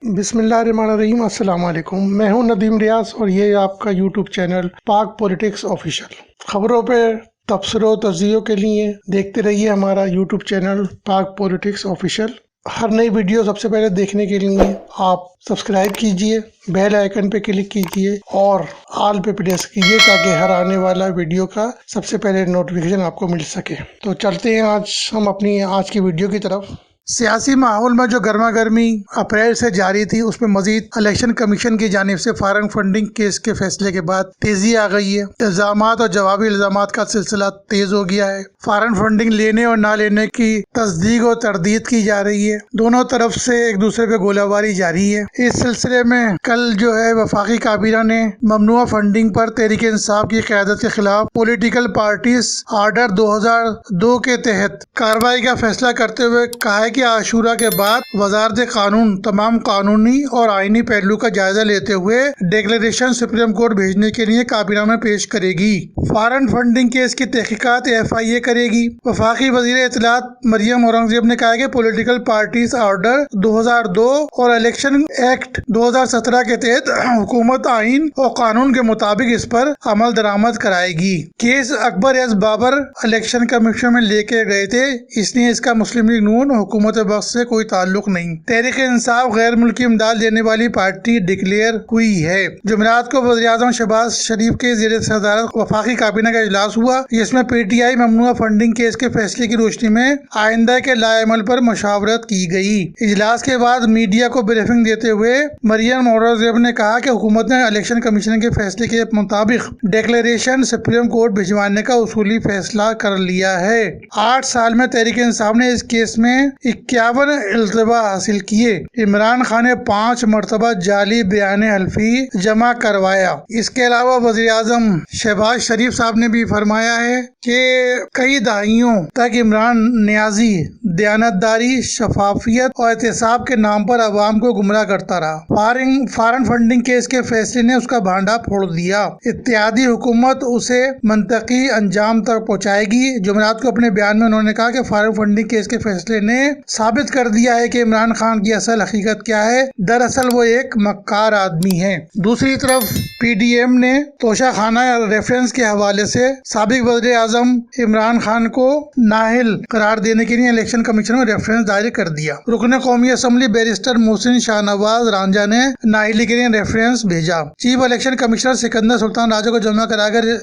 بسم اللہ الرحمن الرحیم۔ السلام علیکم، میں ہوں ندیم ریاض اور یہ آپ کا یوٹیوب چینل پاک پولیٹکس آفیشیل۔ خبروں پہ تبصروں و تجزیوں کے لیے دیکھتے رہیے ہمارا یوٹیوب چینل پاک پولیٹکس آفیشیل۔ ہر نئی ویڈیو سب سے پہلے دیکھنے کے لیے آپ سبسکرائب کیجئے، بیل آئیکن پہ کلک کیجئے اور آل پہ پریس کیجئے تاکہ ہر آنے والا ویڈیو کا سب سے پہلے نوٹیفیکیشن آپ کو مل سکے۔ تو چلتے ہیں آج ہم اپنی آج کی ویڈیو کی طرف۔ سیاسی ماحول میں جو گرما گرمی اپریل سے جاری تھی، اس میں مزید الیکشن کمیشن کی جانب سے فارغ فنڈنگ کیس کے فیصلے کے بعد تیزی آ گئی ہے۔ الزامات اور جوابی الزامات کا سلسلہ تیز ہو گیا ہے۔ فارغ فنڈنگ لینے اور نہ لینے کی تصدیق و تردید کی جا رہی ہے۔ دونوں طرف سے ایک دوسرے پہ گولہ باری جاری ہے۔ اس سلسلے میں کل جو ہے وفاقی کابینہ نے ممنوعہ فنڈنگ پر تحریک انصاف کی قیادت کے خلاف پولیٹیکل پارٹیز آرڈر 2002 کے تحت کارروائی کا فیصلہ کرتے ہوئے کہا ہے کہ عاشورہ کے بعد وزارت قانون تمام قانونی اور آئینی پہلو کا جائزہ لیتے ہوئے ڈکلیریشن سپریم کورٹ بھیجنے کے لیے کابینہ میں پیش کرے گی۔ فارغ فنڈنگ کیس کی تحقیقات FIA کرے گی۔ وفاقی وزیر اطلاعات مریم اورنگزیب نے کہا کہ پولیٹیکل پارٹیز آرڈر 2002 اور الیکشن ایکٹ 2017 کے تحت حکومت آئین اور قانون کے مطابق اس پر عمل درآمد کرائے گی۔ کیس اکبر ایس بابر الیکشن کمیشن میں لے کے گئے تھے، اس لیے اس کا مسلم لیگ نون حکومت وقت سے کوئی تعلق نہیں۔ تحریک انصاف غیر ملکی امداد دینے والی پارٹی ڈکلیئر ہوئی ہے۔ جمعرات کو وزیر اعظم شہباز شریف کے زیر صدارت وفاقی کابینہ کا اجلاس ہوا، جس میں PTI ممنوعہ فنڈنگ کیس کے فیصلے کی روشنی میں آئندہ کے لائے عمل پر مشاورت کی گئی۔ اجلاس کے بعد میڈیا کو بریفنگ دیتے ہوئے مریم اورنگزیب نے کہا کہ حکومت نے الیکشن کمیشن کے فیصلے کے مطابق ڈکلیریشن سپریم کورٹ بھجوانے کا اصولی فیصلہ کر لیا ہے۔ 8 سال میں تحریک انصاف نے اس کیس میں 51 التباء حاصل کیے۔ عمران خان نے 5 مرتبہ جعلی بیان حلفی جمع کروایا۔ اس کے علاوہ وزیر اعظم شہباز شریف صاحب نے بھی فرمایا ہے کہ کئی دہائیوں تک عمران نیازی دیانتداری، شفافیت اور احتساب کے نام پر عوام کو گمراہ کرتا رہا۔ فارغ فنڈنگ کیس کے فیصلے نے اس کا بھانڈا پھوڑ دیا۔ اتحادی حکومت اسے منطقی انجام تک پہنچائے گی۔ جمعرات کو اپنے بیان میں انہوں نے کہا کہ فارغ فنڈنگ کیس کے فیصلے نے ثابت کر دیا ہے کہ عمران خان کی اصل حقیقت کیا ہے۔ دراصل وہ ایک مکار آدمی ہے۔ دوسری طرف PDM نے توشہ خانہ ریفرنس کے حوالے سے سابق وزیر اعظم عمران خان کو نااہل قرار دینے کے لیے الیکشن کمیشن میں ریفرنس دائر کر دیا۔ رکن قومی اسمبلی بیرسٹر محسن شاہ نواز رانجھا نے نااہلی کے لیے ریفرنس بھیجا۔ چیف الیکشن کمشنر سکندر سلطان راجہ کو جمع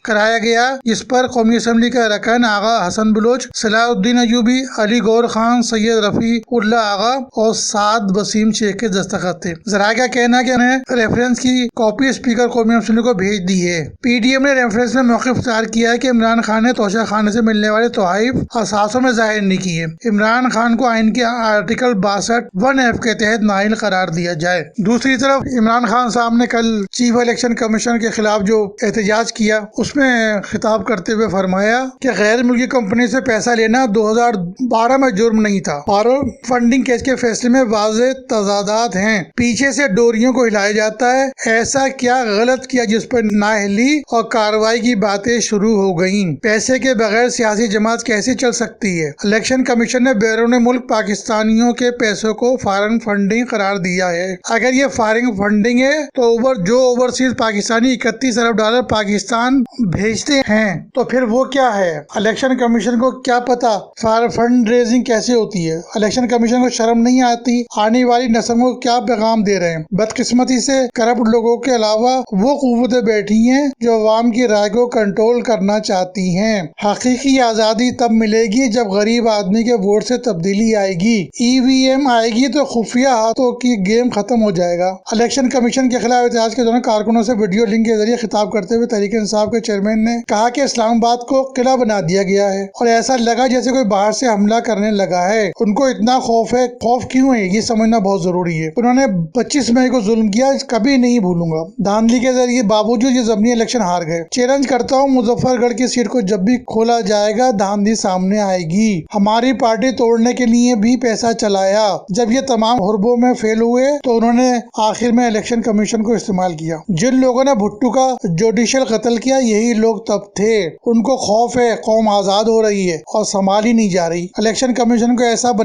کرایا گیا، جس پر قومی اسمبلی کے اراکین آغا حسن بلوچ، صلاح الدین ایوبی، علی گور خان، سید رفیع اللہ آغا اور سعد وسیم شیخ کے دستخط تھے۔ ذرائع کا کہنا ہے کہ انہیں ریفرنس کی کاپی اسپیکر قومی اسمبلی کو بھیج دی ہے۔ PDM نے ریفرنس میں موقف اختیار کیا ہے کہ عمران خان نے توشہ خانے سے ملنے والے تحائف اثاثوں میں ظاہر نہیں کیے۔ عمران خان کو آئین کے آرٹیکل 62(1)(f) کے تحت نااہل قرار دیا جائے۔ دوسری طرف عمران خان صاحب نے کل چیف الیکشن کمیشن کے خلاف جو احتجاج کیا، اس میں خطاب کرتے ہوئے فرمایا کہ غیر ملکی کمپنی سے پیسہ لینا 2012 میں جرم نہیں تھا۔ فارغ فنڈنگ کیس کے فیصلے میں واضح تضادات ہیں۔ پیچھے سے ڈوریوں کو ہلایا جاتا ہے۔ ایسا کیا غلط کیا جس پر نااہلی اور کارروائی کی باتیں شروع ہو گئیں؟ پیسے کے بغیر سیاسی جماعت کیسے چل سکتی ہے؟ الیکشن کمیشن نے بیرون ملک پاکستانیوں کے پیسوں کو فارغ فنڈنگ قرار دیا ہے۔ اگر یہ فارغ فنڈنگ ہے تو جو اوورسیز پاکستانی 31 ارب ڈالر پاکستان بھیجتے ہیں تو پھر وہ کیا ہے؟ الیکشن کمیشن کو کیا پتا فنڈ ریزنگ کیسے ہوتی ہے؟ الیکشن کمیشن کو شرم نہیں آتی؟ آنے والی نسلوں کو کیا پیغام دے رہے ہیں؟ بدقسمتی سے کرپٹ لوگوں کے علاوہ وہ قوتیں بیٹھی ہیں جو عوام کی رائے کو کنٹرول کرنا چاہتی ہیں۔ حقیقی آزادی تب ملے گی جب غریب آدمی کے ووٹ سے تبدیلی آئے گی۔ EVM آئے گی تو خفیہ ہاتھوں کی گیم ختم ہو جائے گا۔ الیکشن کمیشن کے خلاف احتجاج کے دوران کارکنوں سے ویڈیو لنک کے ذریعے خطاب کرتے ہوئے تحریک انصاف کے چیئرمین نے کہا کہ اسلام آباد کو قلعہ بنا دیا گیا ہے اور ایسا لگا جیسے کوئی باہر سے حملہ کرنے لگا ہے۔ ان کو اتنا خوف ہے، خوف کیوں ہے یہ سمجھنا بہت ضروری ہے۔ انہوں نے 25 مئی کو ظلم کیا، کبھی نہیں بھولوں گا۔ دھاندلی کے ذریعے باوجود یہ ضمنی الیکشن ہار گئے۔ چیلنج کرتا ہوں، مظفر گڑھ کی سیٹ کو جب بھی کھولا جائے گا دھاندلی سامنے آئے گی۔ ہماری پارٹی توڑنے کے لیے بھی پیسہ چلایا۔ جب یہ تمام حربوں میں فیل ہوئے تو انہوں نے آخر میں الیکشن کمیشن کو استعمال کیا۔ جن لوگوں نے بھٹو کا جوڈیشل قتل کیا یہی لوگ تب تھے۔ ان کو خوف ہے، قوم آزاد ہو رہی ہے اور سنبھالی نہیں جا رہی۔ الیکشن کمیشن کو ایسا